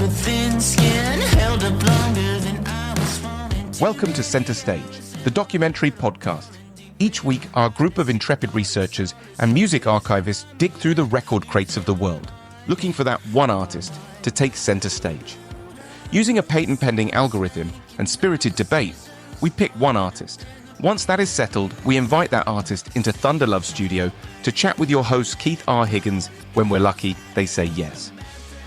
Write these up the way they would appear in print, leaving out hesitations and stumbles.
super thin skin, held up longer than I was wanting to. Welcome to Center Stage, the documentary podcast. Each week, our group of intrepid researchers and music archivists dig through the record crates of the world, looking for that one artist to take center stage. Using a patent-pending algorithm and spirited debate, we pick one artist. Once that is settled, we invite that artist into Thunderlove Studio to chat with your host Keith R. Higgins. When we're lucky, they say yes.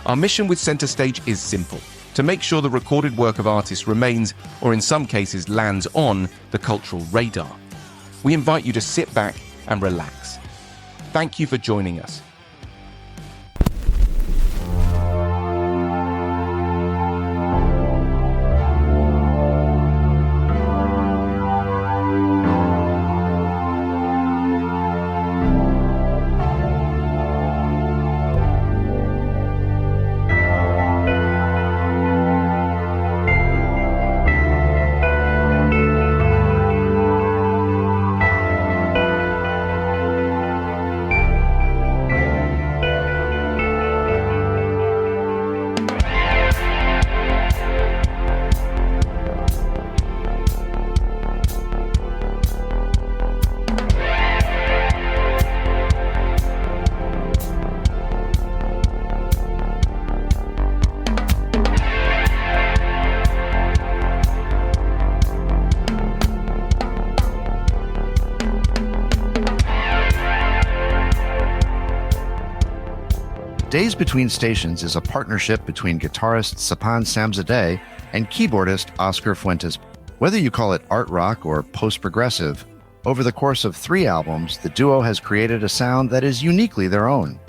Our mission with Center Stage is simple: to make sure the recorded work of artists remains, or in some cases lands on, the cultural radar. We invite you to sit back and relax. Thank you for joining us. Days Between Stations is a partnership between guitarist Sepand Samzadeh and keyboardist Oscar Fuentes. Whether you call it art rock or post-progressive, over the course of 3 albums, the duo has created a sound that is uniquely their own.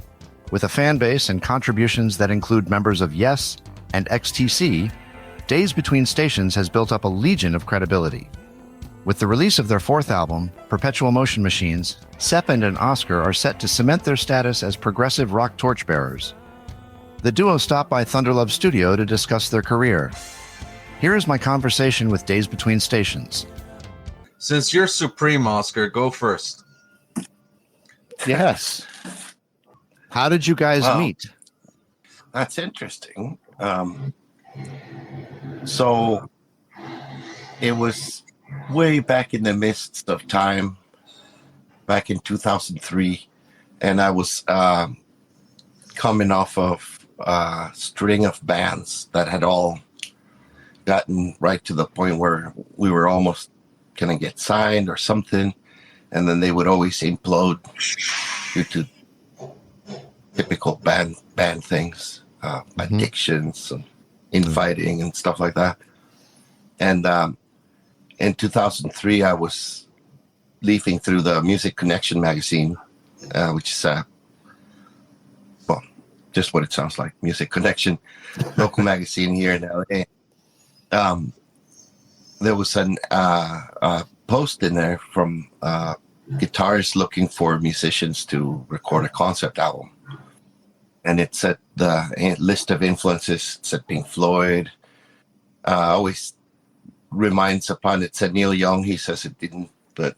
With a fan base and contributions that include members of Yes and XTC, Days Between Stations has built up a legion of credibility. With the release of their 4th album, Perpetual Motion Machines, Sepand and Oscar are set to cement their status as progressive rock torchbearers. The duo stopped by Thunderlove Studio to discuss their career. Here is my conversation with Days Between Stations. Since you're supreme, Oscar, go first. Yes. How did you guys meet? That's interesting. So it was way back in the midst of time, back in 2003, and I was coming off of a string of bands that had all gotten right to the point where we were almost gonna get signed or something, and then they would always implode due to typical band things, addictions and infighting and stuff like that. And in 2003, I was leafing through the Music Connection magazine, which is, just what it sounds like, Music Connection, local magazine here in LA. There was a post in there from guitarists looking for musicians to record a concept album. And it said the list of influences, it said Pink Floyd. Always reminds upon it said Neil Young. He says it didn't, but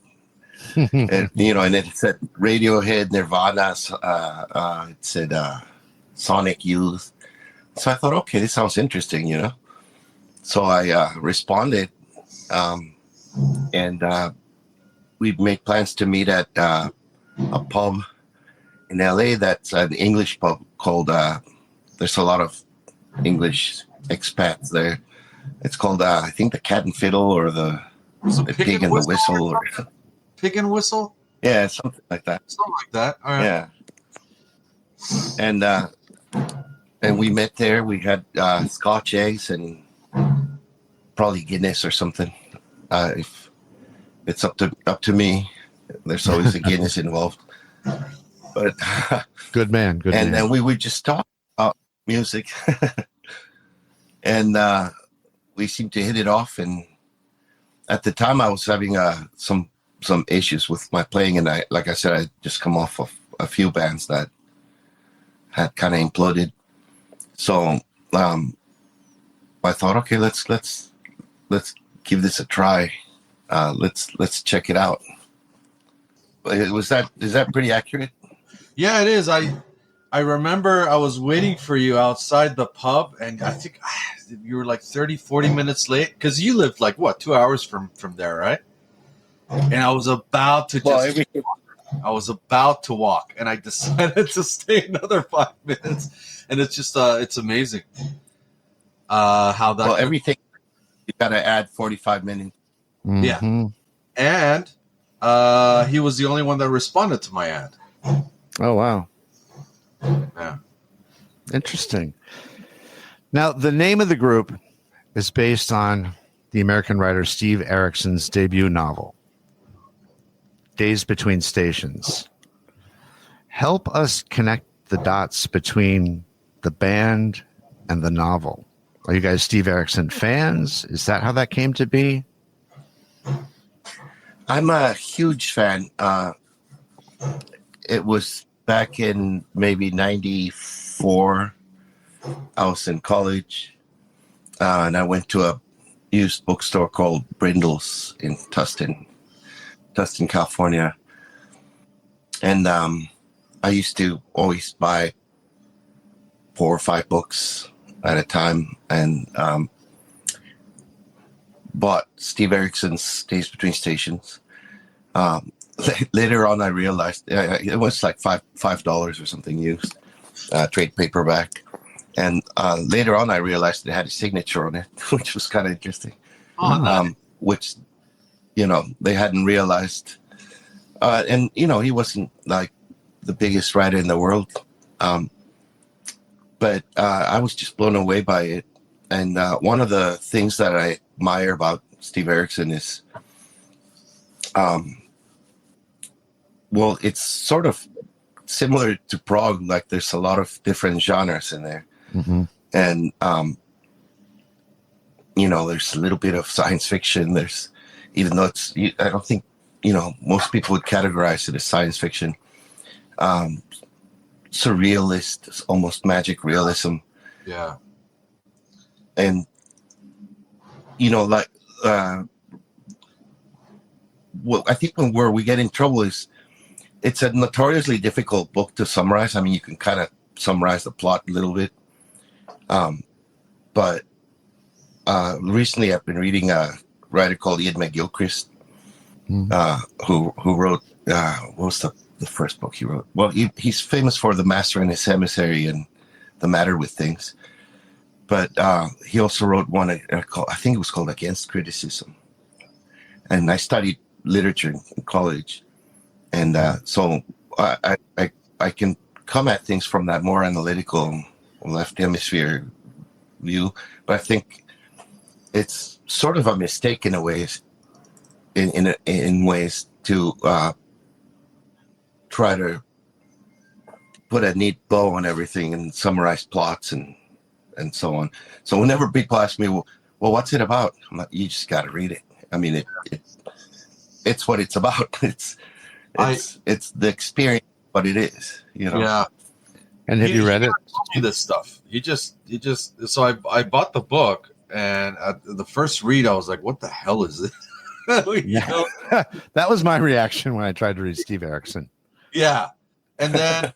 and then it said Radiohead, Nirvana. It said Sonic Youth. So I thought, okay, this sounds interesting, So I responded, and we made plans to meet at a pub in LA that's an English pub called. There's a lot of English expats there. It's called, I think, the Cat and Fiddle or the Pig and the Whistle. Pig and Whistle? Yeah, something like that. Something like that. All right. Yeah. And we met there. We had Scotch eggs and probably Guinness or something. If it's up to me, there's always a Guinness involved. But Good man. And then we would just talk about music. And we seemed to hit it off, and at the time I was having some issues with my playing, and like I said, I just come off of a few bands that had kind of imploded. So I thought, okay, let's give this a try. Let's check it out. Is that pretty accurate? Yeah, it is. I remember I was waiting for you outside the pub, and I think you were like 30, 40 minutes late because you lived like, what, 2 hours from there, right? And I was about to I was about to walk, and I decided to stay another 5 minutes. And it's just, it's amazing how that. Well, everything you got to add 45 minutes. Yeah. And he was the only one that responded to my ad. Oh, wow. Yeah. Interesting. Now, the name of the group is based on the American writer Steve Erickson's debut novel, Days Between Stations. Help us connect the dots between the band and the novel. Are you guys Steve Erickson fans? Is that how that came to be? I'm a huge fan. It was back in maybe 94. I was in college, and I went to a used bookstore called Brindle's in Tustin, California. And I used to always buy 4 or 5 books at a time, and bought Steve Erickson's Days Between Stations. Later on, I realized it was like $5 or something used, trade paperback. And later on, I realized it had a signature on it, which was kind of interesting. Which, they hadn't realized. And, he wasn't like the biggest writer in the world. But I was just blown away by it. And one of the things that I admire about Steve Erickson is, it's sort of similar to prog. Like there's a lot of different genres in there. Mm-hmm. And, there's a little bit of science fiction. There's, even though I don't think, most people would categorize it as science fiction. Surrealist, almost magic realism. Yeah. And, I think where we get in trouble is it's a notoriously difficult book to summarize. I mean, you can kind of summarize the plot a little bit. But recently I've been reading a writer called Ian McGilchrist, who wrote, what was the first book he wrote? Well, he's famous for The Master and His Emissary and The Matter with Things. But he also wrote one, I think it was called Against Criticism. And I studied literature in college. And so I can come at things from that more analytical left hemisphere view. But I think it's sort of a mistake in a ways, in ways to try to put a neat bow on everything and summarize plots and so on. So whenever people ask me, well, what's it about? I'm like, you just got to read it. I mean, it's what it's about. It's the experience, what it is, Yeah. And have you read it? Told me this stuff. So I bought the book, and at the first read, I was like, what the hell is this? Yeah. That was my reaction when I tried to read Steve Erickson. Yeah. And then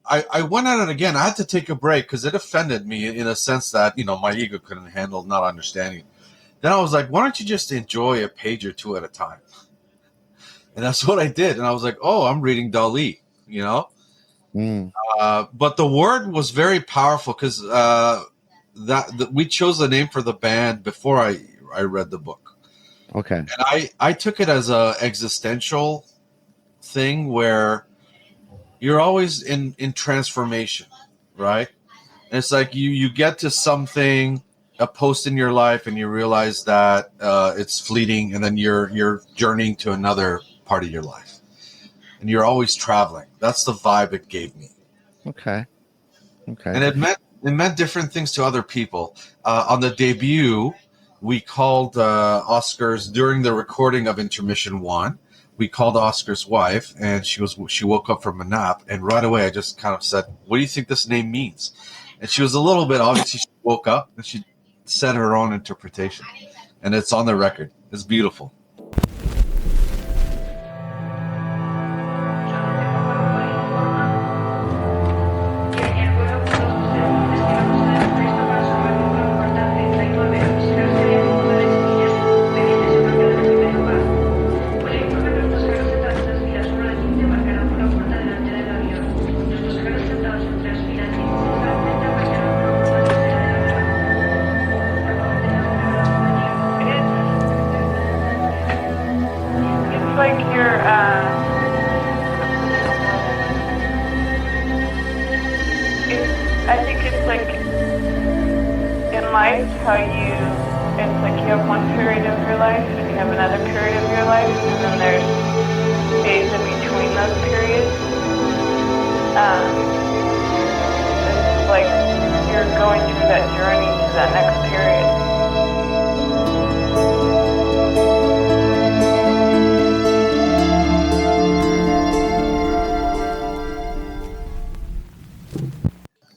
I went at it again. I had to take a break because it offended me in a sense that, my ego couldn't handle not understanding. Then I was like, why don't you just enjoy a page or two at a time? And that's what I did. And I was like, oh, I'm reading Dali, But the word was very powerful because that we chose the name for the band before I read the book. Okay. And I took it as a existential thing where you're always in transformation, right? And it's like you get to something, a post in your life, and you realize that it's fleeting, and then you're journeying to another part of your life, and you're always traveling. That's the vibe it gave me. Okay. And it meant different things to other people. On the debut, we called Oscar's during the recording of Intermission 1. We called Oscar's wife, and she woke up from a nap, and right away I just kind of said, "What do you think this name means?" And she was a little bit, obviously she woke up and she said her own interpretation, and it's on the record. It's beautiful. like in life how it's like you have one period of your life and you have another period of your life, and then there's days in between those periods. It's like you're going through that journey to that next period.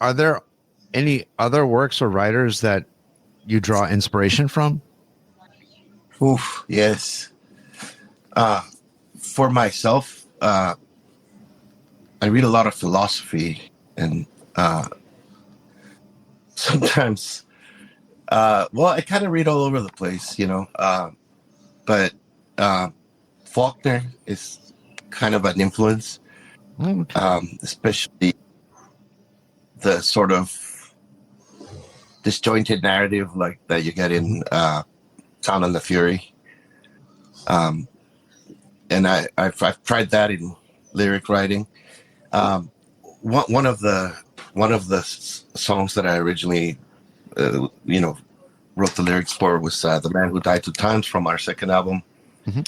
Are there any other works or writers that you draw inspiration from? Oof, yes. For myself, I read a lot of philosophy, and sometimes, I kind of read all over the place, but Faulkner is kind of an influence, especially the sort of disjointed narrative like that you get in Sound and the Fury. And I've tried that in lyric writing. One of the songs that I originally wrote the lyrics for was "The Man Who Died Two Times" from our second album. Mm-hmm.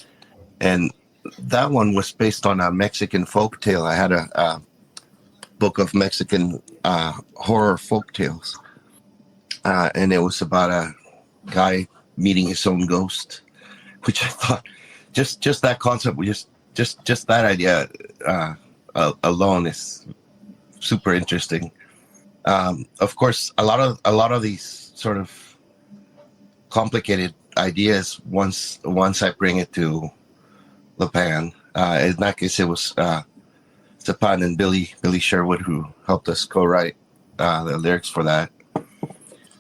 And that one was based on a Mexican folk tale. I had a book of Mexican horror folk tales, and it was about a guy meeting his own ghost, which I thought just that concept, just that idea alone is super interesting. Of course, a lot of these sort of complicated ideas, once I bring it to the band, in that case it was Sepand and Billy Sherwood who helped us co-write the lyrics for that.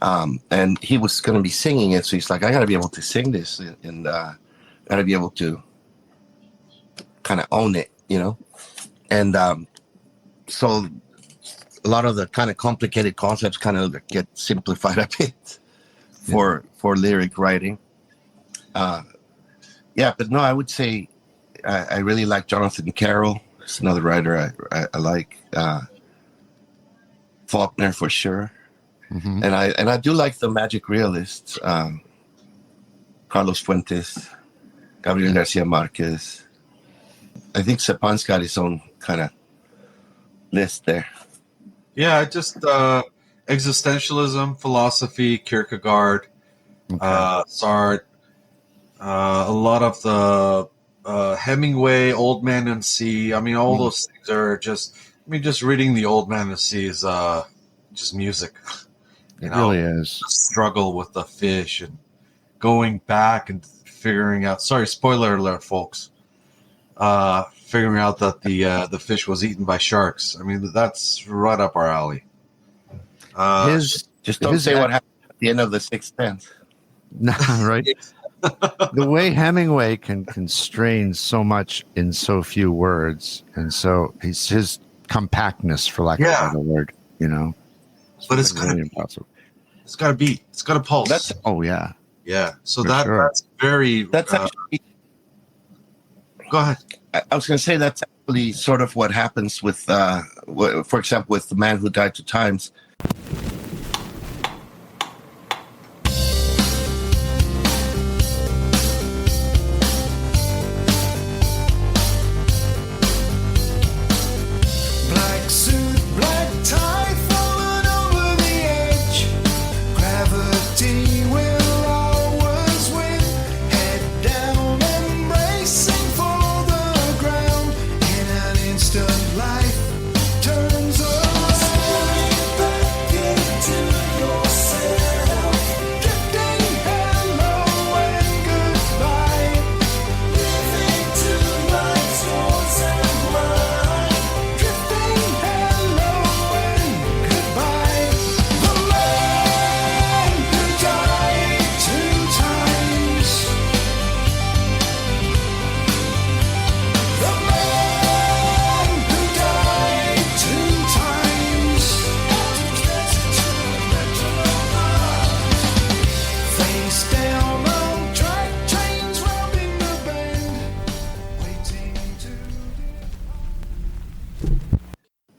And he was going to be singing it, so he's like, I got to be able to sing this, and got to be able to kind of own it, And so a lot of the kind of complicated concepts kind of get simplified a bit for lyric writing. But no, I would say I really like Jonathan Carroll. It's another writer I like. Faulkner for sure. Mm-hmm. And I do like the magic realists, Carlos Fuentes, Gabriel Garcia Marquez. I think Sepand's got his own kind of list there. Yeah, just existentialism, philosophy, Kierkegaard, Sartre, a lot of the Hemingway, Old Man and Sea. I mean, all those things are just. I mean, just reading the Old Man and Sea is just music. It really is. The struggle with the fish and going back and figuring out. Sorry, spoiler alert, folks. Figuring out that the fish was eaten by sharks. I mean, that's right up our alley. Just don't say what happened at the end of The Sixth Sense. No, right? The way Hemingway can constrain so much in so few words, and so his compactness, for lack of a better word, But it's really impossible. It's got to beat. It's got to pulse. Yeah. Yeah. So For that's sure. very. That's actually. Go ahead. I was going to say that's actually sort of what happens with, for example, with The Man Who Died Two Times. Black suit, black tie, falling over the edge. Gravity will always win. Head down and bracing for the ground. In an instant, life turns around. Slip back into yourself. Drifting hello and goodbye. Living tonight's yours and mine. Drifting hello and goodbye. The man who died two times. The man who died two times. Face down on track, trains rounding the bend, waiting to.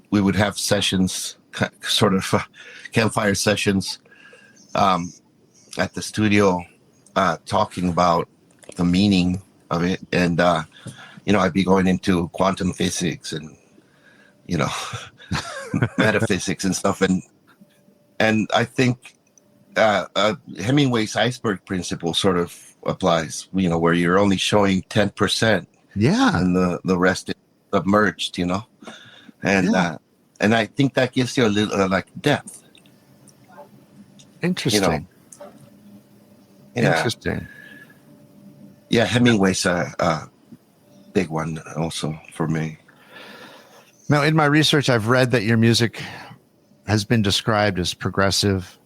We would have sessions sort of campfire sessions at the studio, talking about the meaning of it. And, I'd be going into quantum physics and, metaphysics and stuff. And I think Hemingway's iceberg principle sort of applies, where you're only showing 10%. Yeah. And the rest is submerged, And I think that gives you a little depth. Interesting. Yeah. Interesting. Yeah, Hemingway's a big one also for me. Now, in my research, I've read that your music has been described as progressive,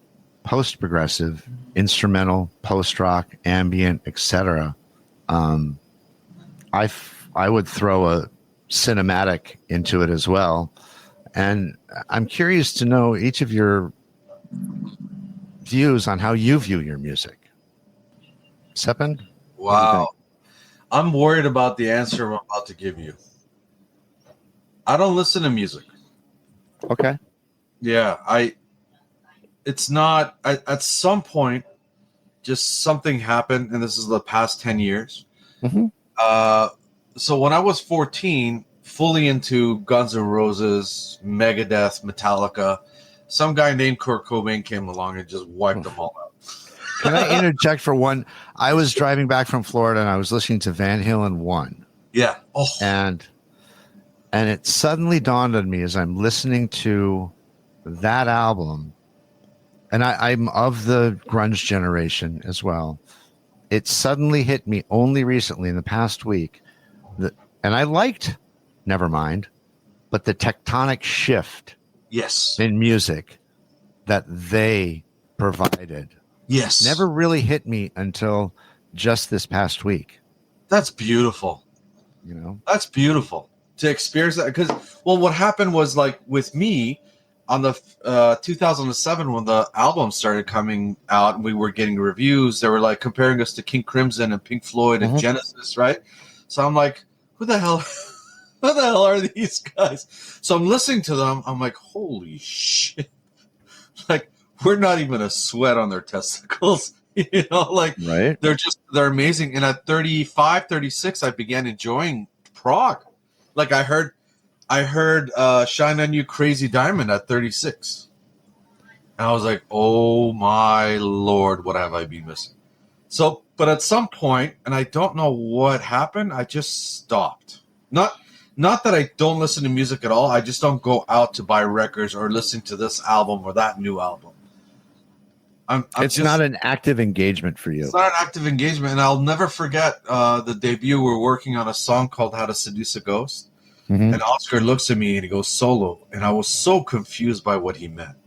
post-progressive, instrumental, post-rock, ambient, etc. I would throw a cinematic into it as well. And I'm curious to know each of your views on how you view your music. Sepand? Wow. I'm worried about the answer I'm about to give you. I don't listen to music. Okay. Yeah, it's not, at some point, just something happened, and this is the past 10 years. Mm-hmm. So when I was 14, fully into Guns N' Roses, Megadeth, Metallica, some guy named Kurt Cobain came along and just wiped them all out. Can I interject for one? I was driving back from Florida and I was listening to Van Halen 1. Yeah. Oh. And it suddenly dawned on me as I'm listening to that album, and I'm of the grunge generation as well. It suddenly hit me only recently in the past week and I liked Nevermind, but the tectonic shift in music that they provided never really hit me until just this past week. That's beautiful. That's beautiful to experience that, because what happened was, like, with me on the 2007 when the album started coming out and we were getting reviews, they were like comparing us to King Crimson and Pink Floyd and Genesis, right? So I'm like, who the hell are these guys? So I'm listening to them. I'm like, holy shit. Like, we're not even a sweat on their testicles. Right. They're amazing. And at 35, 36, I began enjoying prog. Like, I heard Shine On You Crazy Diamond at 36. And I was like, oh my Lord, what have I been missing? So, but at some point, and I don't know what happened, I just stopped. Not that I don't listen to music at all. I just don't go out to buy records or listen to this album or that new album. It's not an active engagement for you. It's not an active engagement. And I'll never forget the debut. We're working on a song called How to Seduce a Ghost. Mm-hmm. And Oscar looks at me and he goes solo. And I was so confused by what he meant.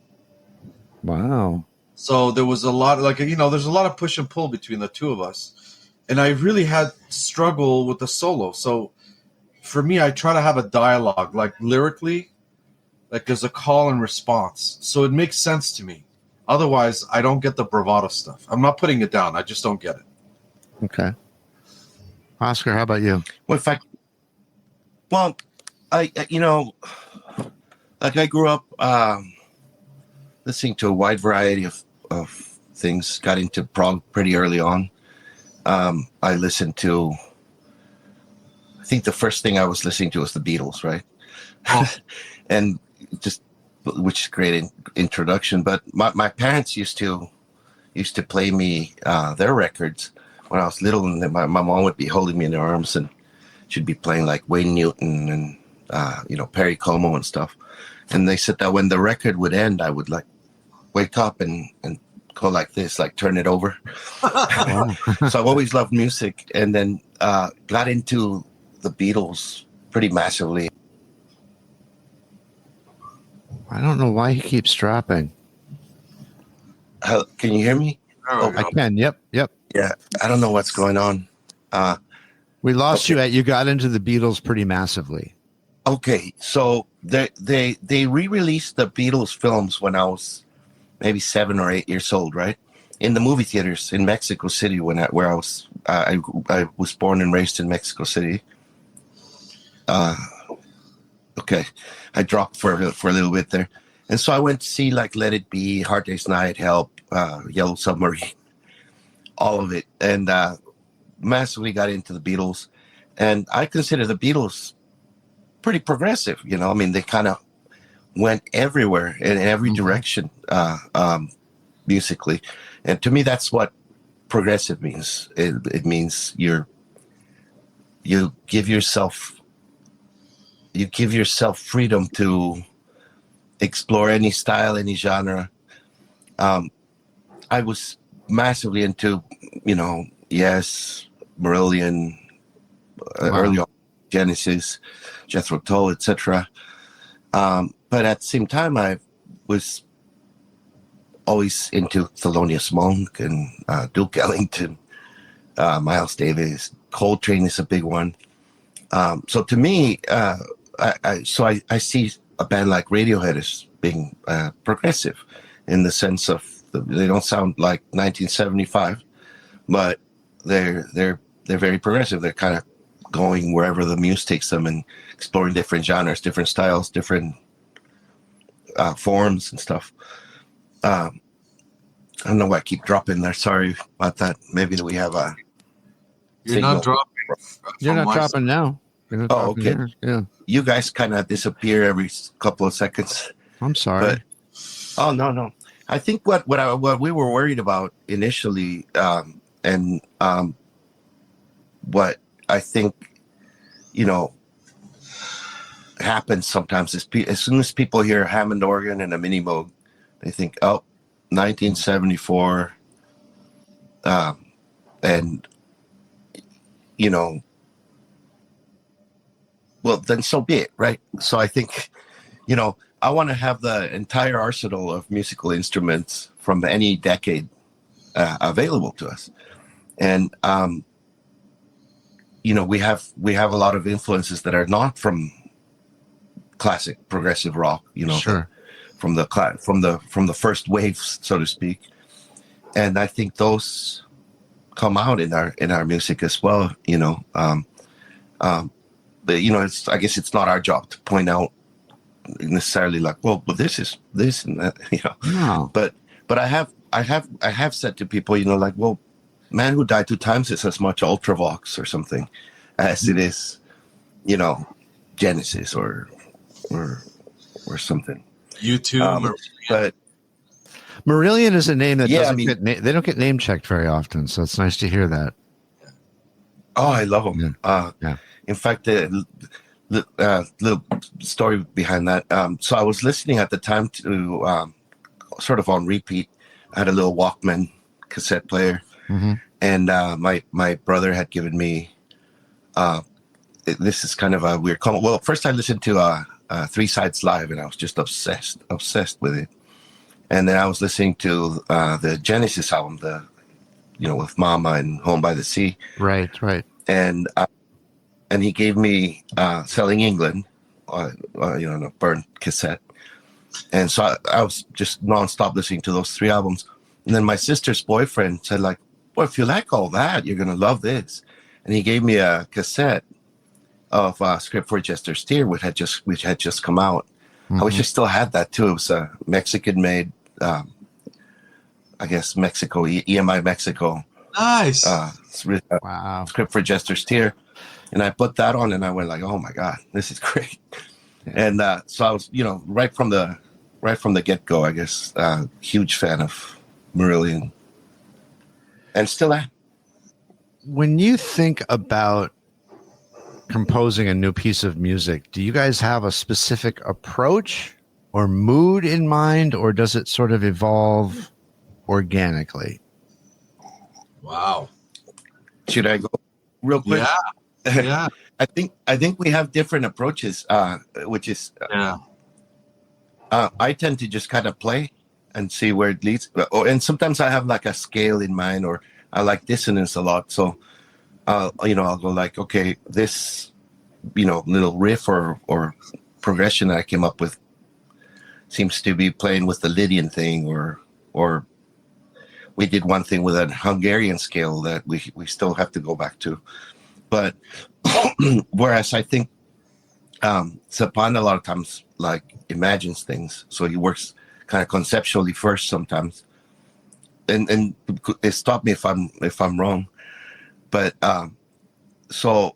Wow. So there was a lot, there's a lot of push and pull between the two of us. And I really had struggle with the solo. So for me, I try to have a dialogue, like lyrically, like there's a call and response. So it makes sense to me. Otherwise, I don't get the bravado stuff. I'm not putting it down. I just don't get it. Okay. Oscar, how about you? I grew up listening to a wide variety of things, got into prog pretty early on. I listened to, I think the first thing I was listening to was the Beatles, right? Oh. And just, which is a great introduction. But my parents used to play me their records when I was little, and my mom would be holding me in her arms and she'd be playing like Wayne Newton and Perry Como and stuff. And they said that when the record would end, I would like wake up and go like this, like turn it over. So I've always loved music, and then got into the Beatles pretty massively. I don't know why he keeps dropping. Can you hear me? Oh, I can. Yep. Yeah, I don't know what's going on. We lost you you got into the Beatles pretty massively. Okay, so they re-released the Beatles films when I was maybe 7 or 8 years old, right? In the movie theaters in Mexico City, where I was born and raised in Mexico City. Okay, I dropped for a little bit there, And so I went to see like Let It Be, Hard Day's Night, Help, Yellow Submarine, all of it, and massively got into the Beatles. And I consider the Beatles pretty progressive. You know, I mean, they kind of went everywhere in every direction musically. And to me, that's what progressive means. It means you give yourself freedom to explore any style, any genre. I was massively into, Yes, Marillion, early on, Genesis, Jethro Tull, etc. But at the same time, I was always into Thelonious Monk and Duke Ellington, Miles Davis. Coltrane is a big one. So to me, I see a band like Radiohead as being progressive in the sense of they don't sound like 1975, but they're very progressive. They're kind of going wherever the muse takes them and exploring different genres, different styles, different forms and stuff. I don't know why I keep dropping there. Sorry about that. Maybe we have a. You're not dropping. You're not dropping now. Oh, okay. Here. Yeah. You guys kind of disappear every couple of seconds. I'm sorry. But, no. I think what we were worried about initially, and what I think, happens sometimes is as soon as people hear Hammond organ and a mini Moog, they think, 1974, and well, then so be it, right? So I think, I want to have the entire arsenal of musical instruments from any decade available to us. And, we have a lot of influences that are not from classic progressive rock, Sure. from the first waves, so to speak. And I think those come out in our music as well, but I guess it's not our job to point out necessarily like, well, this is this and that, No. But I have said to people, like, well, Man Who Died Two Times is as much Ultravox or something as it is, Genesis or something. YouTube, but Marillion is a name that they don't get name checked very often, so it's nice to hear that. Oh, I love them. Yeah. In fact, the little story behind that. So I was listening at the time to sort of on repeat. I had a little Walkman cassette player, and my brother had given me. This is kind of a weird comment. Well, first I listened to Three Sides Live, and I was just obsessed with it. And then I was listening to the Genesis album, with Mama and Home by the Sea. Right. And he gave me Selling England, on a burned cassette. And so I was just nonstop listening to those three albums. And then my sister's boyfriend said, like, well, if you like all that, you're going to love this. And he gave me a cassette of Script for a Jester's Tear, which had just come out. I wish I still had that too. It was a Mexican-made, I guess Mexico, EMI Mexico. Nice. Wow. Script for Jester's Tear. And I put that on and I went like, oh my God, this is great. Yeah. And so I was, right from the get-go, I guess, huge fan of Marillion. And still am. When you think about composing a new piece of music, do you guys have a specific approach or mood in mind, or does it sort of evolve organically? Wow. Should I go real quick? Yeah. I think we have different approaches, which is I tend to just kind of play and see where it leads. And sometimes I have like a scale in mind, or I like dissonance a lot. So, I'll go like, okay, this, little riff or progression that I came up with seems to be playing with the Lydian thing, or we did one thing with a Hungarian scale that we still have to go back to. But whereas I think Sepand a lot of times like imagines things, so he works kind of conceptually first sometimes, and stop me if I'm wrong, but so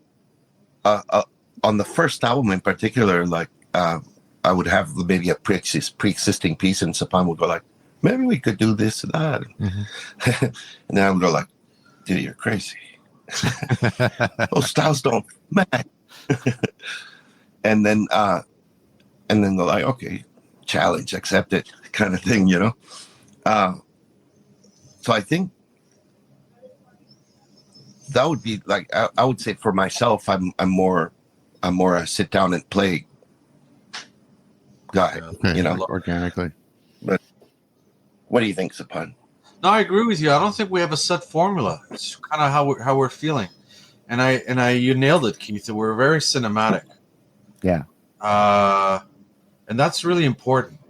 on the first album in particular, like I would have maybe a pre-existing piece, and Sepand would go like, maybe we could do this and that, and then I would go like, dude, you're crazy. Those styles don't match. and then they're like, okay, challenge accepted, kind of thing, you know. So I think that would be like, I would say for myself, I'm more a sit down and play guy, you know, organically. But what do you think, Sepand? No, I agree with you. I don't think we have a set formula. It's kind of how we're feeling, and you nailed it, Keith. We're very cinematic. Yeah. And that's really important.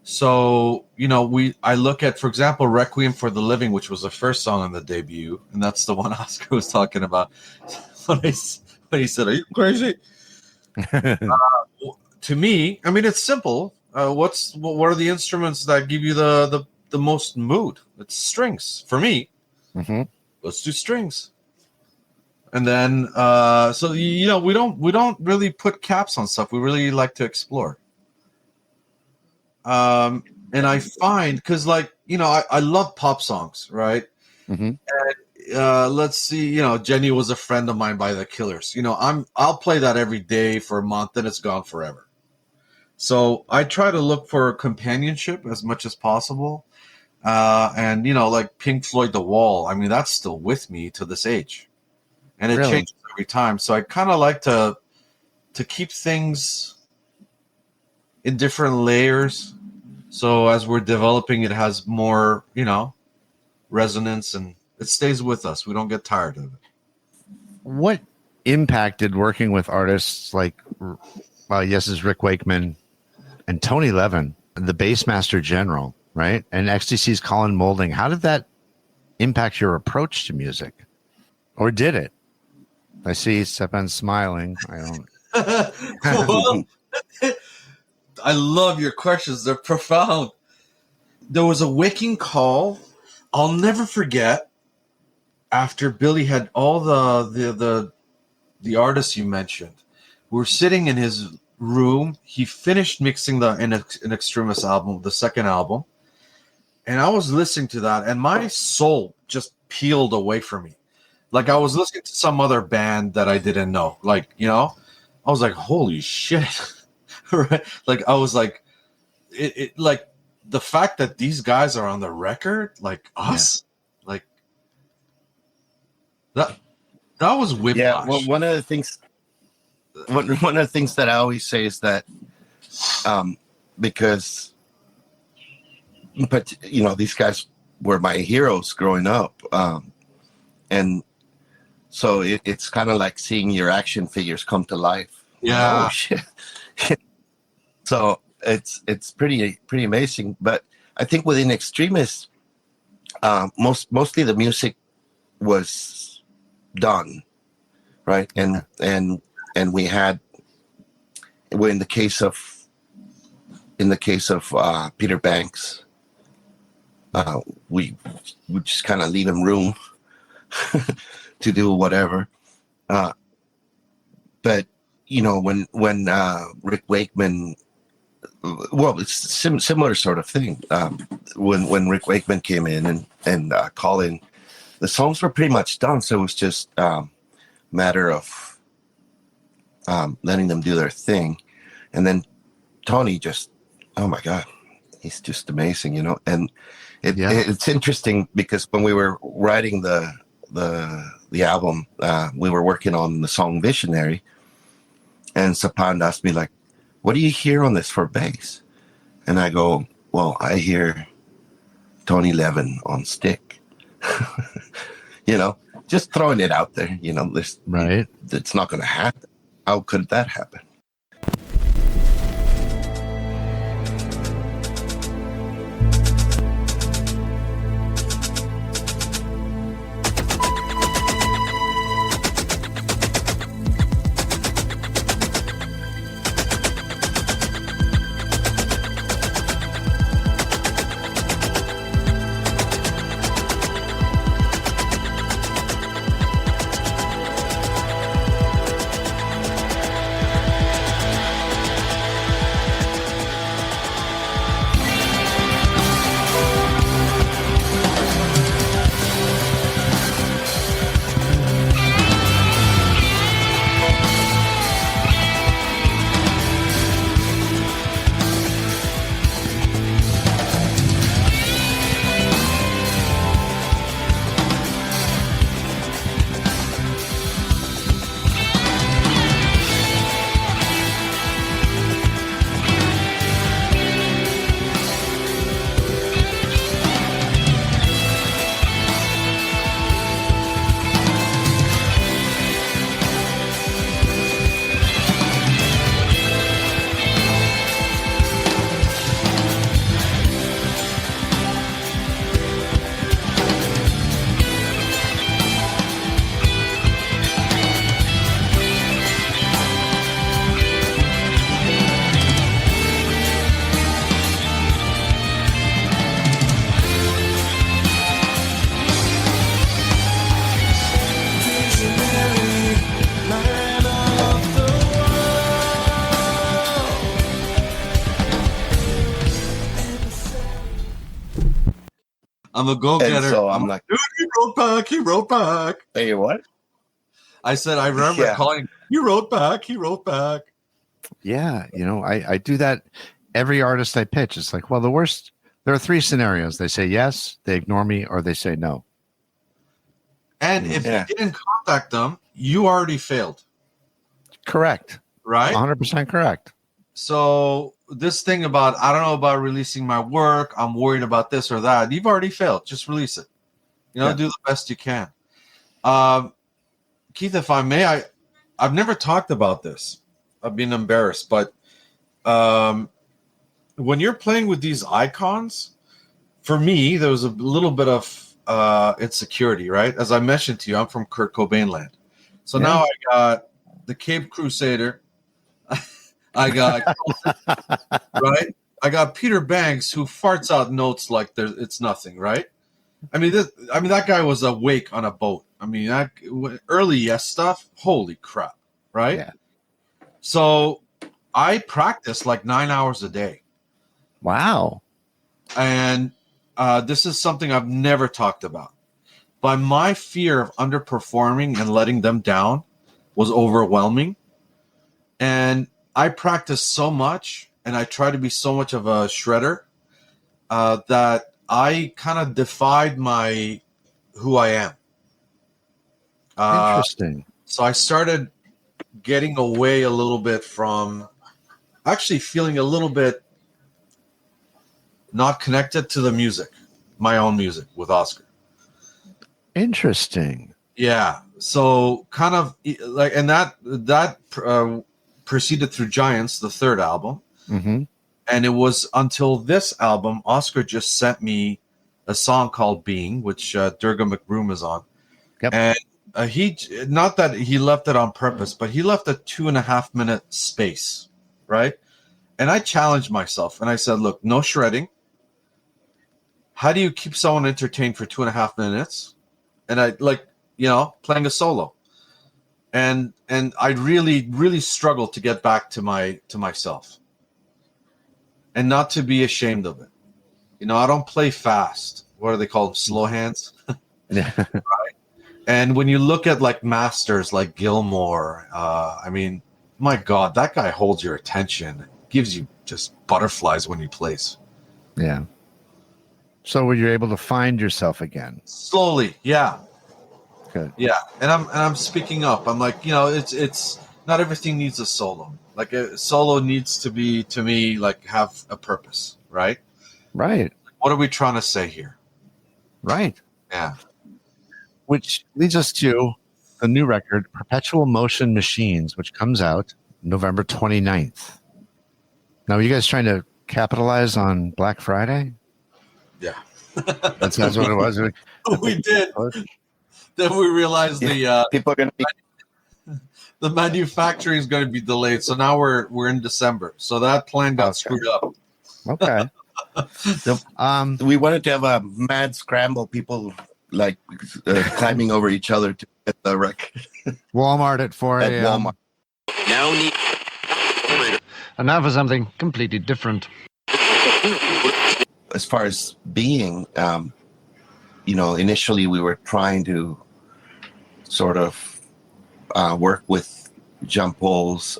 So, you know, I look at, for example, Requiem for the Living, which was the first song on the debut, and that's the one Oscar was talking about when he said, "Are you crazy?" To me, I mean, it's simple. What are the instruments that give you the most mood? It's strings for me. Mm-hmm. Let's do strings. And then, so, you know, we don't really put caps on stuff. We really like to explore. And I find, because, like, you know, I love pop songs, right? Mm-hmm. And let's see, you know, Jenny Was a Friend of Mine by the Killers. You know, I'll play that every day for a month, and it's gone forever. So I try to look for companionship as much as possible. And, you know, like Pink Floyd, The Wall, I mean, that's still with me to this age. And it changes every time. So I kind of like to keep things in different layers. So as we're developing, it has more, you know, resonance, and it stays with us. We don't get tired of it. What impacted working with artists like Yes's Rick Wakeman and Tony Levin, the Bassmaster General, right? And XTC's Colin Moulding. How did that impact your approach to music? Or did it? I see Sepand smiling. I don't. Well, I love your questions. They're profound. There was a waking call. I'll never forget. After Billy had all the artists you mentioned, we were sitting in his room. He finished mixing the In Extremis album, the second album, and I was listening to that, and my soul just peeled away from me. Like I was listening to some other band that I didn't know. Like, you know, I was like, holy shit. Right? Like I was like, it like the fact that these guys are on the record, like us, like that was whiplash. Yeah, well, one of the things that I always say is that because, but you know, these guys were my heroes growing up, and so it's kind of like seeing your action figures come to life. Yeah. Oh, shit. So it's pretty amazing. But I think within Extremis, mostly the music was done, right? And we had, in the case of Peter Banks, we just kind of leave him room to do whatever. But you know, when Rick Wakeman, well, it's similar sort of thing. When Rick Wakeman came in and Colin, the songs were pretty much done, so it was just matter of letting them do their thing. And then Tony just, oh my God, he's just amazing, you know. And it's interesting because when we were writing the album, we were working on the song Visionary, and Sepand asked me, like, what do you hear on this for bass? And I go, well, I hear Tony Levin on stick. You know, just throwing it out there, you know, right. It's not going to happen. How could that happen? I'm a go-getter. And so I'm like, dude, he wrote back. hey, what? I said, I remember calling, he wrote back. Yeah, I do that every artist I pitch. It's like, well, there are 3 scenarios. They say yes, they ignore me, or they say no. And if you didn't contact them, you already failed. Correct. Right? 100% correct. So this thing about, I don't know about releasing my work, I'm worried about this or that, you've already failed. Just release it. Do the best you can. Keith, if I may, I've never talked about this. I've been embarrassed, but when you're playing with these icons, for me, there was a little bit of insecurity, right? As I mentioned to you, I'm from Kurt Cobain land. So now I got the Cape Crusader. I got right. I got Peter Banks, who farts out notes like it's nothing, right? I mean, that guy was awake on a boat. I mean, that early Yes stuff. Holy crap, right? Yeah. So I practiced like 9 hours a day. Wow. And this is something I've never talked about. But my fear of underperforming and letting them down was overwhelming. And I practiced so much, and I try to be so much of a shredder that I kind of defied who I am. Interesting. So I started getting away a little bit from actually feeling a little bit not connected to the music, my own music with Oscar. Interesting. Yeah. So kind of like, and that proceeded through Giants, the 3rd album. Mm-hmm. And it was until this album, Oscar just sent me a song called Being, which Durga McBroom is on. Yep. And he, not that he left it on purpose, but he left a 2.5 minute space, right? And I challenged myself and I said, look, no shredding. How do you keep someone entertained for 2.5 minutes? And I playing a solo. And I really, really struggled to get back to myself and not to be ashamed of it. I don't play fast. What do they call them? Slow hands. Right? And when you look at like masters like Gilmore, I mean, my God, that guy holds your attention, gives you just butterflies when he plays. Yeah. So were you able to find yourself again? Slowly, yeah. Good. Yeah, and I'm speaking up. I'm like, it's not everything needs a solo. Like a solo needs to be, to me, like have a purpose, right? Right. What are we trying to say here? Right. Yeah. Which leads us to the new record, Perpetual Motion Machines, which comes out November 29th. Now, are you guys trying to capitalize on Black Friday? Yeah. That's what it was. We did. Then we realized people are going to be the manufacturing is going to be delayed. So now we're in December. So that plan got screwed up. Okay. we wanted to have a mad scramble, people like climbing over each other to get the record. Walmart at 4 At a.m. Walmart. And now for something completely different. As far as being, initially we were trying to sort of work with Jean Paul's,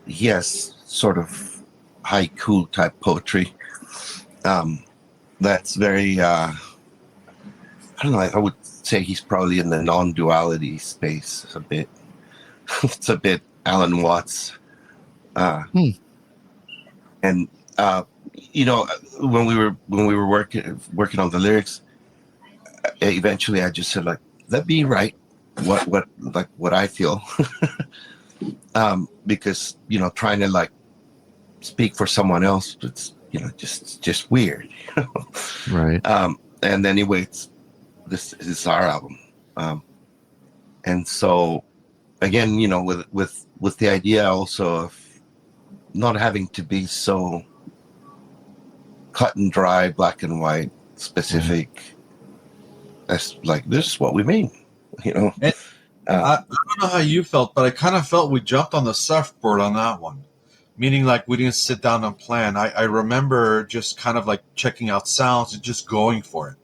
he has sort of haiku type poetry. That's very, I don't know, I would say he's probably in the non-duality space a bit. It's a bit Alan Watts. And when we were working on the lyrics, eventually I just said, like, let me write what I feel. Because trying to like speak for someone else, it's just weird. Right. And anyway, this is our album. And so again, with the idea also of not having to be so cut and dry, black and white, specific. That's like, this is what we mean, And I don't know how you felt, but I kind of felt we jumped on the surfboard on that one. meaning like we didn't sit down and plan. I remember just kind of like checking out sounds and just going for it.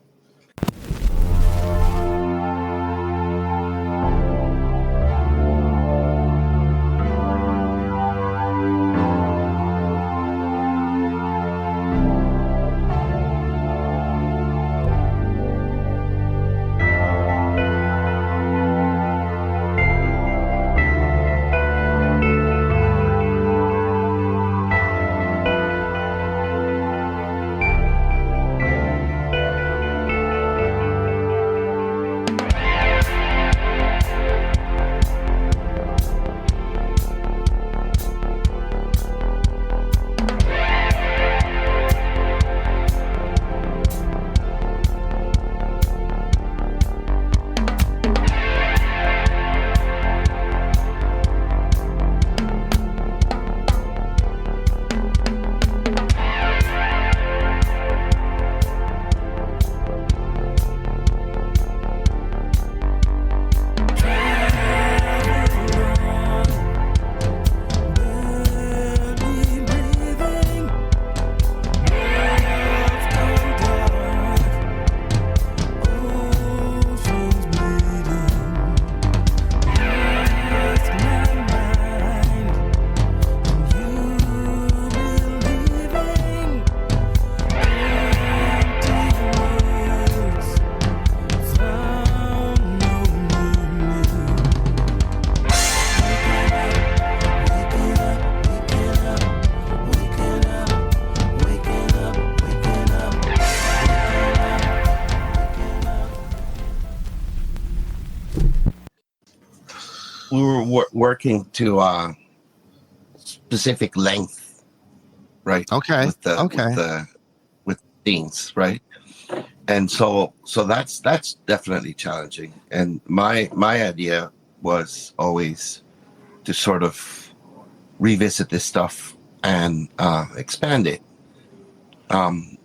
We were working to specific length, right? Okay. With scenes, right? And so that's definitely challenging. And my idea was always to sort of revisit this stuff and expand it. That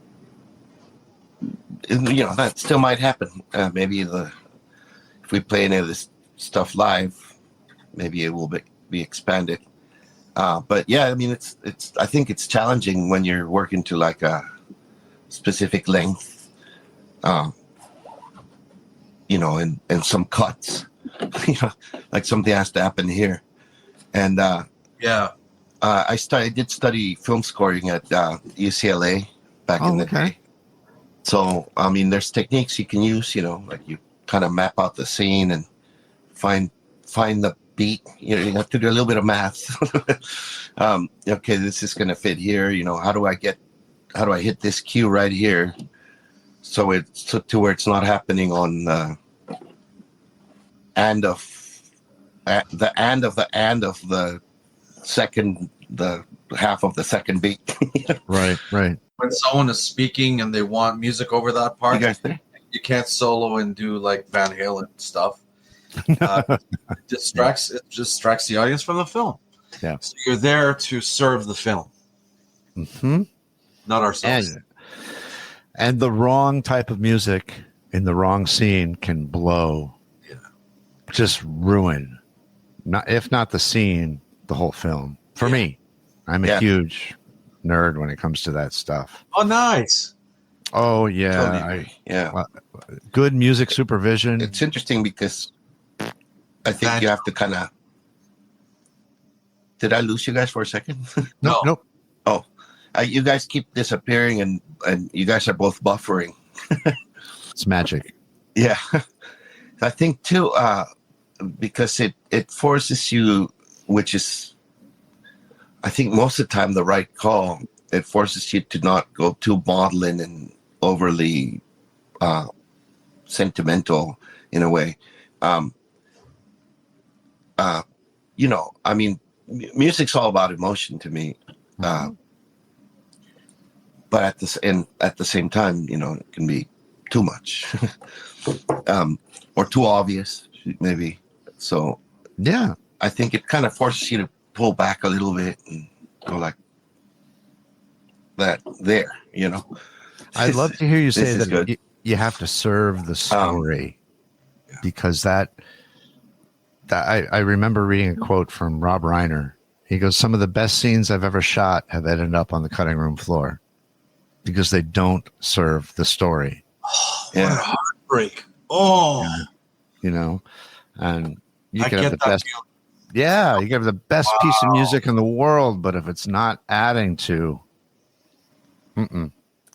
still might happen. Maybe if we play any of this stuff live, maybe it will be expanded. But yeah, I mean, it's. I think it's challenging when you're working to like a specific length, and some cuts, like something has to happen here. And I did study film scoring at UCLA back in the day. So I mean, there's techniques you can use. Like you kind of map out the scene and find the beat. You have to do a little bit of math. Okay, this is going to fit here. How do I hit this cue right here so it's to where it's not happening on the and of the second, the half of the second beat. Right. When someone is speaking and they want music over that part, you guys there? You can't solo and do like Van Halen stuff. It distracts the audience from the film. Yeah. So you're there to serve the film, not ourselves. And the wrong type of music in the wrong scene can blow, just ruin, if not the scene, the whole film. For me, I'm a huge nerd when it comes to that stuff. Oh, nice. Oh yeah, Totally. Good music supervision. It's interesting because I think you have to kind of. Did I lose you guys for a second? Nope. Oh, you guys keep disappearing, and you guys are both buffering. It's magic. Yeah, I think too, because it forces you, which is, I think most of the time the right call. It forces you to not go too maudlin and overly sentimental in a way. I mean, music's all about emotion to me. But at the same time, it can be too much or too obvious, maybe. So yeah, I think it kind of forces you to pull back a little bit and go like that. There, I'd love to hear you say that you have to serve the story, because that I remember reading a quote from Rob Reiner. He goes, some of the best scenes I've ever shot have ended up on the cutting room floor because they don't serve the story. What a heartbreak. Oh, You know, and you I can have get the that best. feeling. Yeah, you can have the best piece of music in the world, but if it's not adding to,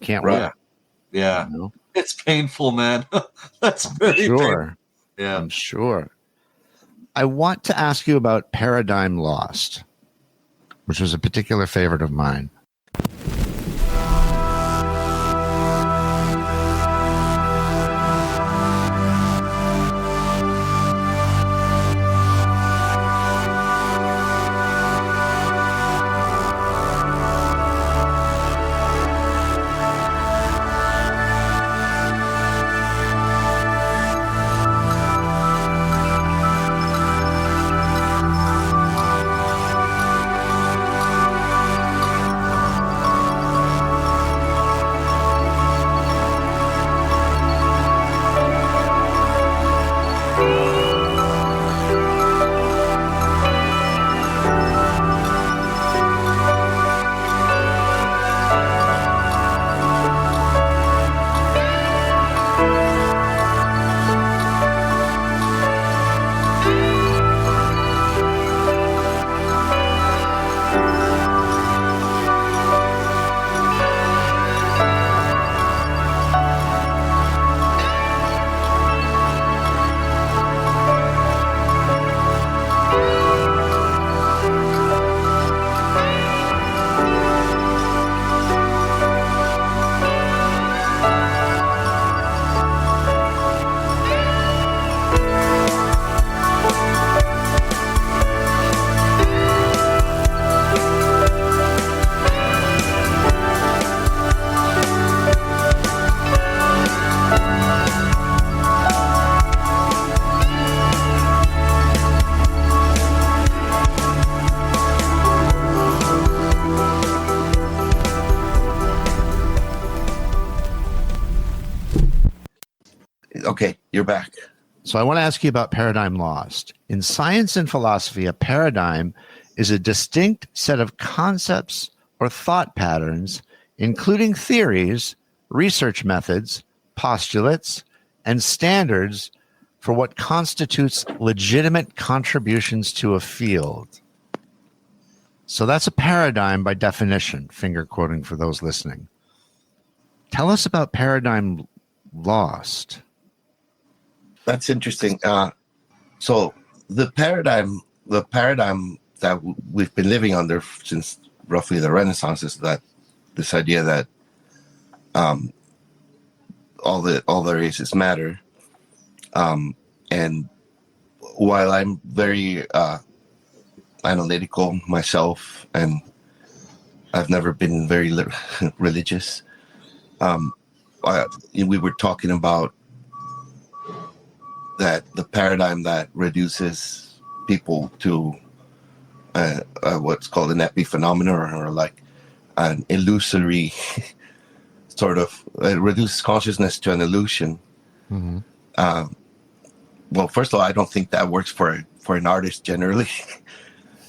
can't work. Yeah. You know? It's painful, man. That's very painful. Sure. Yeah. I'm sure. I want to ask you about Paradigm Lost, which was a particular favorite of mine. Okay, you're back. So I want to ask you about Paradigm Lost. In science and philosophy, a paradigm is a distinct set of concepts or thought patterns, including theories, research methods, postulates, and standards for what constitutes legitimate contributions to a field. So that's a paradigm by definition, finger quoting for those listening. Tell us about Paradigm Lost. That's interesting. So the paradigm that we've been living under since roughly the Renaissance is that this idea that all there is matter. And while I'm very analytical myself, and I've never been very religious, we were talking about that the paradigm that reduces people to what's called an epiphenomenon, or like an illusory sort of reduces consciousness to an illusion. Mm-hmm. Well, first of all, I don't think that works for an artist generally.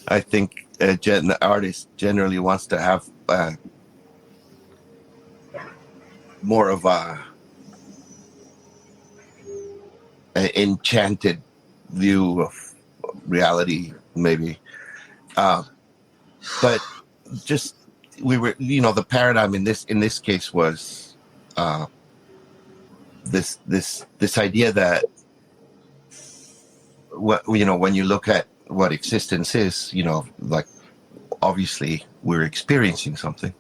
I think an artist generally wants to have more of an enchanted view of reality, maybe. But just the paradigm in this case was this idea that when you look at what existence is, like obviously we're experiencing something,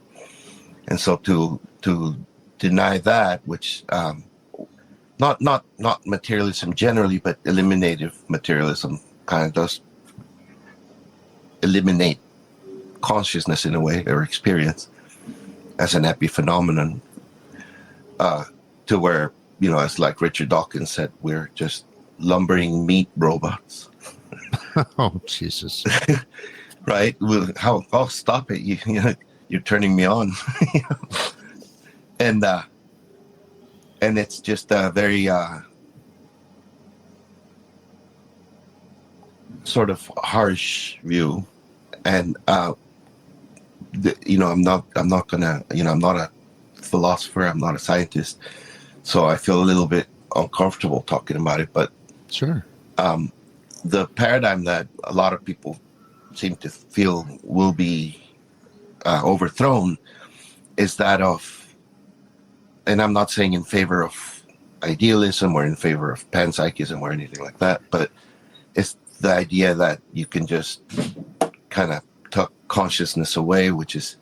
and so to deny that, which not materialism generally, but eliminative materialism kind of does eliminate consciousness in a way, or experience as an epiphenomenon, to where, as like Richard Dawkins said, we're just lumbering meat robots. Oh, Jesus. Right? I'll stop it. You're turning me on. And it's just a very sort of harsh view. And I'm not gonna, I'm not a philosopher, I'm not a scientist, so I feel a little bit uncomfortable talking about it. But Sure. The paradigm that a lot of people seem to feel will be overthrown is that of, and I'm not saying in favor of idealism or in favor of panpsychism or anything like that, but it's the idea that you can just kind of tuck consciousness away, which is,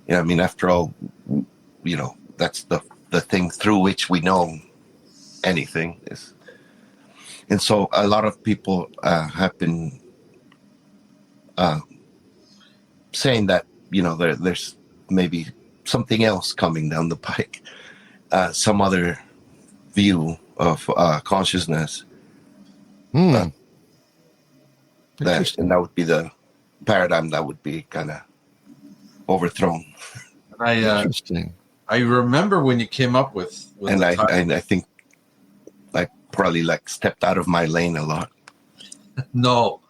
after all, that's the thing through which we know anything is. And so a lot of people have been saying that, there's maybe something else coming down the pike, some other view of consciousness. And that would be the paradigm that would be kind of overthrown. Interesting. I remember when you came up with and the title. I think I probably stepped out of my lane a lot. No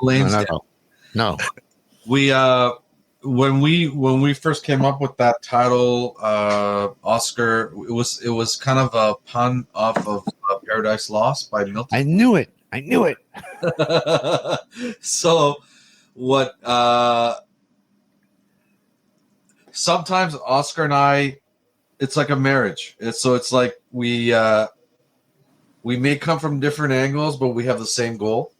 lanes. No. We when we first came up with that title, Oscar, it was kind of a pun off of Paradise Lost by Milton. I knew it. So what sometimes Oscar and I, it's like a marriage. It's like we may come from different angles, but we have the same goal.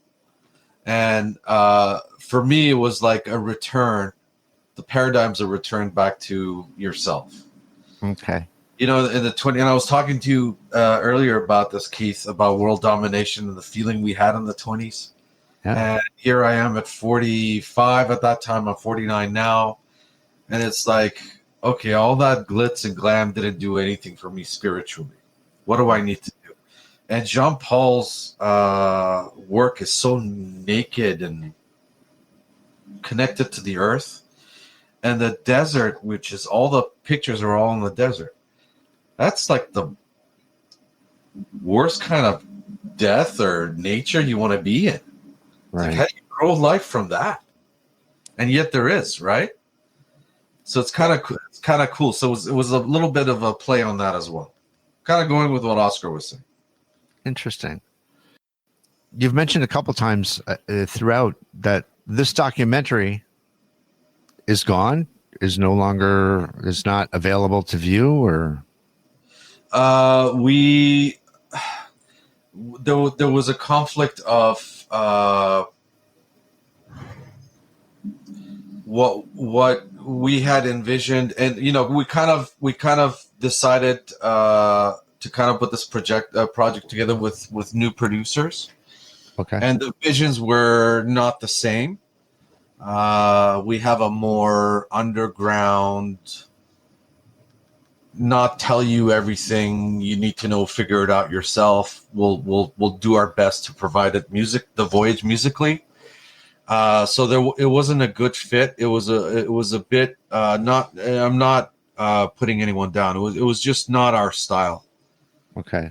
And for me, it was like a return. The paradigm's a return back to yourself. Okay. In the 20, and I was talking to you earlier about this, Keith, about world domination and the feeling we had in the 20s. Yeah. And here I am at 45 at that time. I'm 49 now. And it's like, okay, all that glitz and glam didn't do anything for me spiritually. What do I need to do? And Jean Paul's work is so naked and connected to the earth. And the desert, which is all the pictures are all in the desert. That's like the worst kind of death or nature you want to be in. Right. Like, how do you grow life from that? And yet there is, right? So it's kind of cool. So it was a little bit of a play on that as well. Kind of going with what Oscar was saying. Interesting. You've mentioned a couple times throughout that this documentary is gone, is not available to view, or there was a conflict of what we had envisioned, and we kind of decided to kind of put this project together with new producers. Okay. And the visions were not the same. We have a more underground, not tell you everything you need to know, figure it out yourself. We'll do our best to provide the voyage musically. So it wasn't a good fit. It was a bit not. I'm not putting anyone down. It was just not our style. Okay.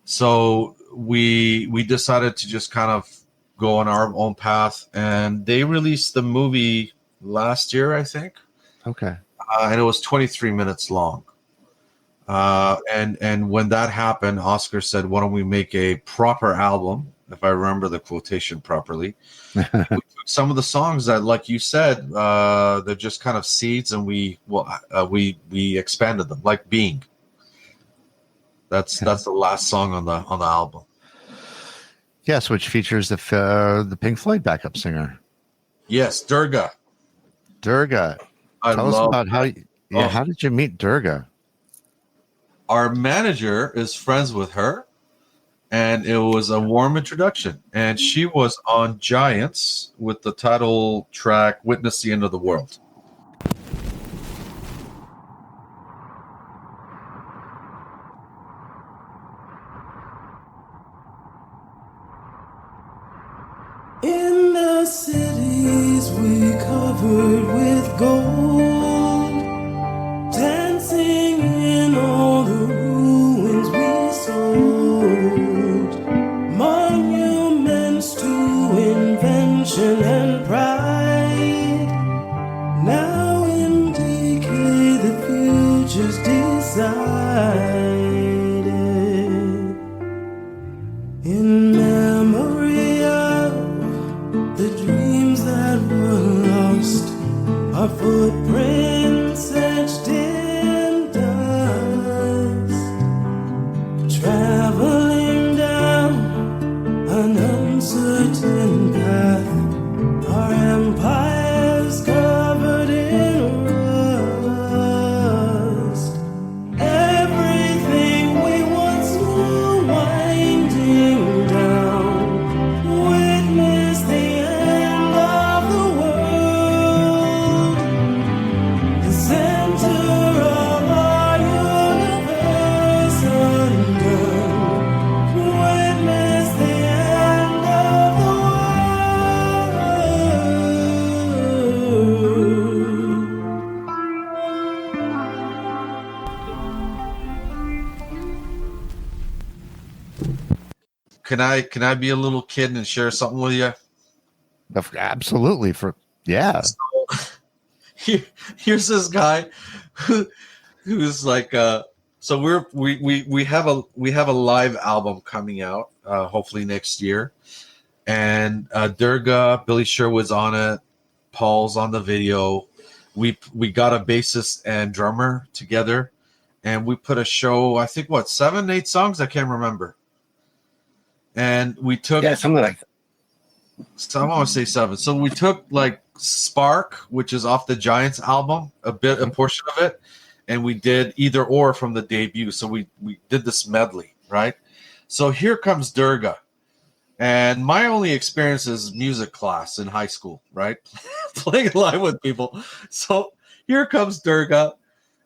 So we decided to just kind of go on our own path, and they released the movie last year, I think. Okay. And it was 23 minutes long. And when that happened, Oscar said, "Why don't we make a proper album?" If I remember the quotation properly. We took some of the songs that, like you said, they're just kind of seeds, and we expanded them, like Being. That's the last song on the album. Yes, which features the Pink Floyd backup singer. Yes, Durga. Tell us about how did you meet Durga? Our manager is friends with her, and it was a warm introduction. And she was on Giants with the title track "Witness the End of the World." In the cities we covered with gold, dancing in all the ruins we sold, monuments to invention and in memory of the dreams that were lost, our footprints etched in dust, traveling down an uncertain path, our empires covered in rust. Everything we once knew winding down, witness the end of the world, the center of our universe undone, witness the end of the Can I be a little kid and share something with you? Absolutely. Here's this guy who's like so we have a live album coming out hopefully next year, and Durga, Billy Sherwood's on it, Paul's on the video. We got a bassist and drummer together, and we put a show, I think 7, 8 songs, I can't remember. And we took something like that. So I want to say 7. So we took like Spark, which is off the Giants album, a portion of it, and we did Either Or from the debut. So we did this medley, right? So here comes Durga. And my only experience is music class in high school, right? Playing live with people. So here comes Durga.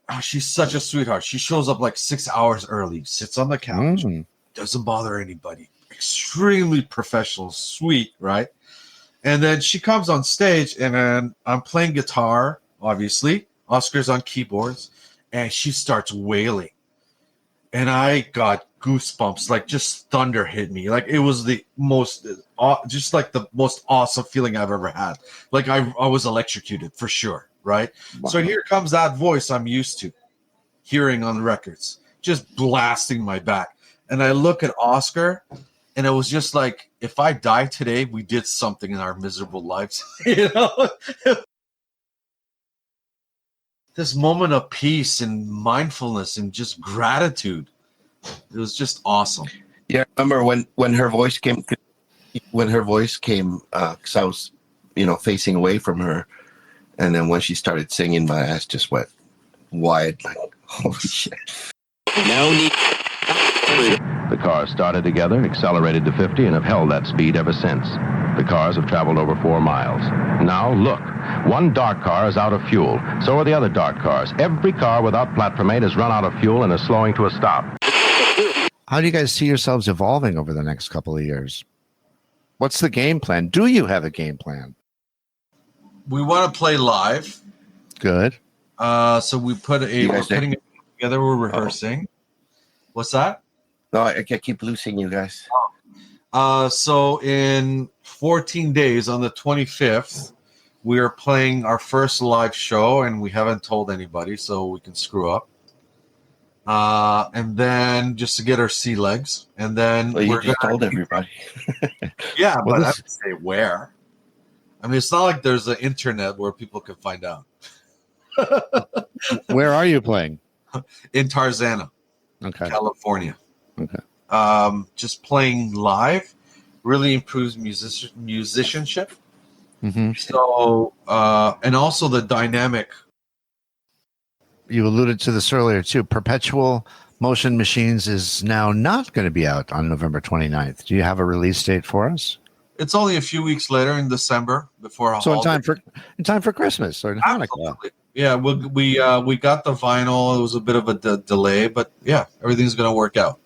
Oh, she's such a sweetheart. She shows up like 6 hours early, sits on the couch, doesn't bother anybody. Extremely professional, sweet, right? And then she comes on stage, and then I'm playing guitar, obviously. Oscar's on keyboards, and she starts wailing. And I got goosebumps, like just thunder hit me. Like it was the most, just like the most awesome feeling I've ever had. Like I was electrocuted for sure, right? Wow. So here comes that voice I'm used to hearing on the records, just blasting my back. And I look at Oscar, and it was just like, if I die today, we did something in our miserable lives. You know? This moment of peace and mindfulness and just gratitude. It was just awesome. Yeah, I remember when her voice came, because I was, facing away from her. And then when she started singing, my ass just went wide, like, holy shit. No need. The cars started together, accelerated to 50, and have held that speed ever since. The cars have traveled over 4 miles. Now, look. One dark car is out of fuel. So are the other dark cars. Every car without Platform 8 has run out of fuel and is slowing to a stop. How do you guys see yourselves evolving over the next couple of years? What's the game plan? Do you have a game plan? We want to play live. Good. So we're putting it together. We're rehearsing. What's that? No, I keep losing you guys. So in 14 days, on the 25th, we are playing our first live show, and we haven't told anybody, so we can screw up. And then just to get our sea legs, and then you just told everybody. Yeah, but I have to say where. I mean, it's not like there's an internet where people can find out. Where are you playing? In Tarzana, California. Okay. Just playing live really improves musicianship. Mm-hmm. So, and also the dynamic. You alluded to this earlier too. Perpetual Motion Machines is now not going to be out on November 29th. Do you have a release date for us? It's only a few weeks later in December before. So in time for Christmas or Hanukkah. Absolutely. Yeah, we got the vinyl. It was a bit of a delay, but yeah, everything's going to work out.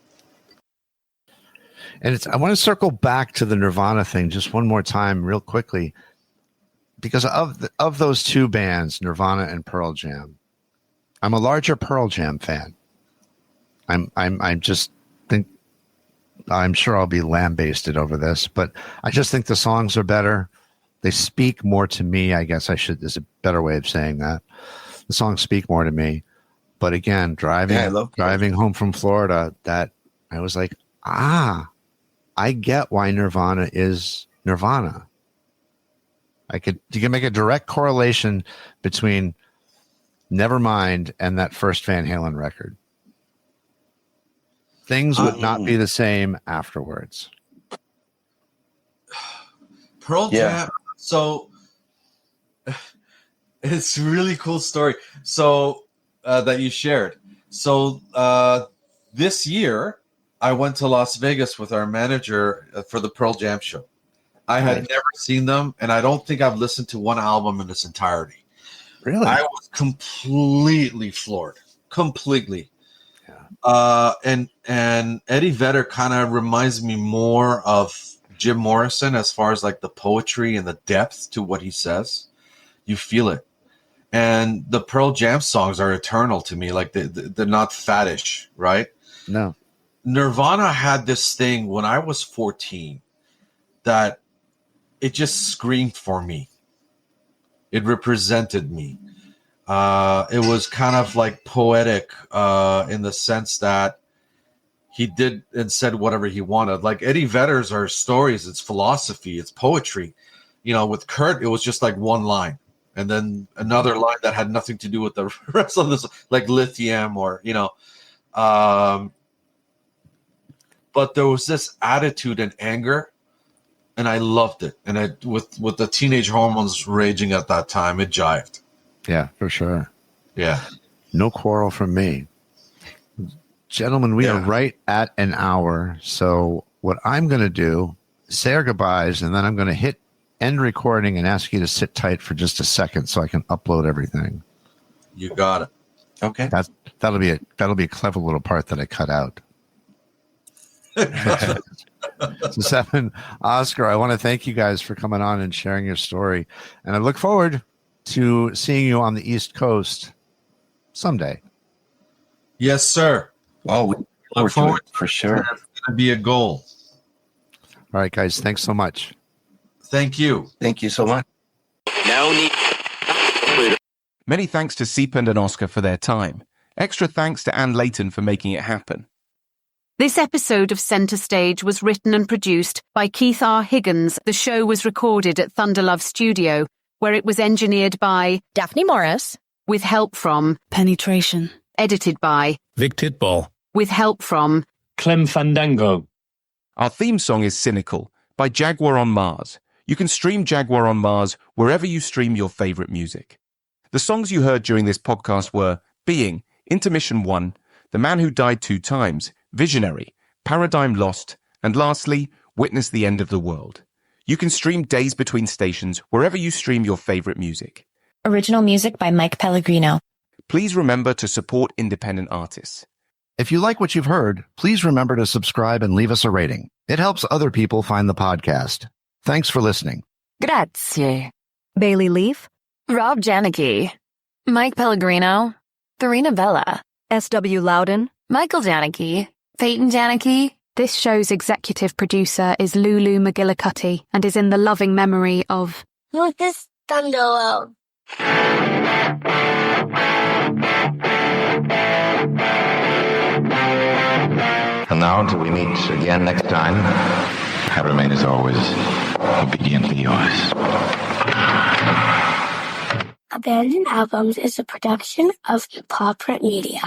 And I want to circle back to the Nirvana thing just one more time, real quickly, because of those two bands, Nirvana and Pearl Jam. I'm a larger Pearl Jam fan. I'm sure I'll be lambasted over this, but I just think the songs are better. They speak more to me, I guess is a better way of saying that. The songs speak more to me. But again, driving home from Florida, that I was like, I get why Nirvana is Nirvana. You can make a direct correlation between Nevermind and that first Van Halen record. Things would not be the same afterwards. Pearl Jam. So it's a really cool story. So that you shared. So this year, I went to Las Vegas with our manager for the Pearl Jam show. I had never seen them, and I don't think I've listened to one album in its entirety. Really? I was completely floored. Completely. Yeah. And Eddie Vedder kind of reminds me more of Jim Morrison as far as like the poetry and the depth to what he says. You feel it. And the Pearl Jam songs are eternal to me. Like they're not faddish, right? No. Nirvana had this thing when I was 14 that it just screamed for me. It represented me. It was kind of like poetic in the sense that he did and said whatever he wanted. Like Eddie Vedder's are stories, it's philosophy, it's poetry. You know, with Kurt, it was just like one line. And then another line that had nothing to do with the rest of this, like Lithium or, you know. But there was this attitude and anger, and I loved it. And with the teenage hormones raging at that time, it jived. Yeah, for sure. Yeah. No quarrel from me. Gentlemen, we are right at an hour. So what I'm going to do is say our goodbyes, and then I'm going to hit end recording and ask you to sit tight for just a second so I can upload everything. You got it. Okay. That'll be a clever little part that I cut out. So Sepand, Oscar, I want to thank you guys for coming on and sharing your story. And I look forward to seeing you on the East Coast someday. Yes, sir. Well, we look forward to it for sure. That's going to be a goal. All right, guys. Thanks so much. Thank you. Thank you so much. Many thanks to Sepand and Oscar for their time. Extra thanks to Anne Layton for making it happen. This episode of Centre Stage was written and produced by Keith R. Higgins. The show was recorded at Thunderlove Studio, where it was engineered by Daphne Morris, with help from Penetration, edited by Vic Titball, with help from Clem Fandango. Our theme song is Cynical by Jaguar on Mars. You can stream Jaguar on Mars wherever you stream your favorite music. The songs you heard during this podcast were Being, Intermission 1, The Man Who Died 2 Times, Visionary, Paradigm Lost, and lastly, Witness the End of the World. You can stream Days Between Stations wherever you stream your favorite music. original music by Mike Pellegrino. Please remember to support independent artists. If you like what you've heard, please remember to subscribe and leave us a rating. It helps other people find the podcast. Thanks for listening. Grazie. Bailey Leaf, Rob Janicki, Mike Pellegrino, Farina Vella, S.W. Loudon, Michael Janicki, Peyton Janicki. This show's executive producer is Lulu McGillicuddy and is in the loving memory of Lucas Thunderlow. And now, until we meet again next time, I remain as always obediently yours. Abandoned Albums is a production of Paw Print Media.